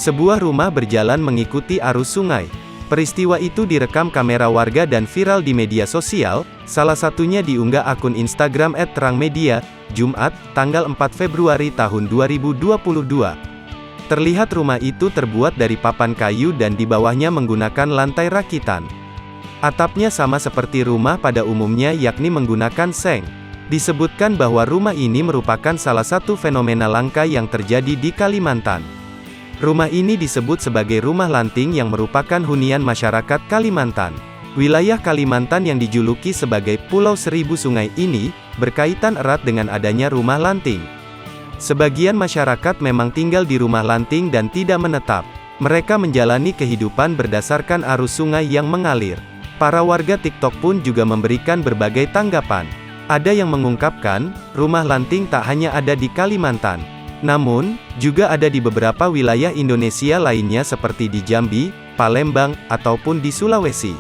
Sebuah rumah berjalan mengikuti arus sungai. Peristiwa itu direkam kamera warga dan viral di media sosial, salah satunya diunggah akun Instagram @terangmedia, Jumat, tanggal 4 Februari tahun 2022. Terlihat rumah itu terbuat dari papan kayu dan di bawahnya menggunakan lantai rakitan. Atapnya sama seperti rumah pada umumnya yakni menggunakan seng. Disebutkan bahwa rumah ini merupakan salah satu fenomena langka yang terjadi di Kalimantan. Rumah ini disebut sebagai rumah lanting yang merupakan hunian masyarakat Kalimantan. Wilayah Kalimantan yang dijuluki sebagai Pulau Seribu Sungai ini, berkaitan erat dengan adanya rumah lanting. Sebagian masyarakat memang tinggal di rumah lanting dan tidak menetap. Mereka menjalani kehidupan berdasarkan arus sungai yang mengalir. Para warga TikTok pun juga memberikan berbagai tanggapan. Ada yang mengungkapkan, rumah lanting tak hanya ada di Kalimantan. Namun, juga ada di beberapa wilayah Indonesia lainnya seperti di Jambi, Palembang, ataupun di Sulawesi.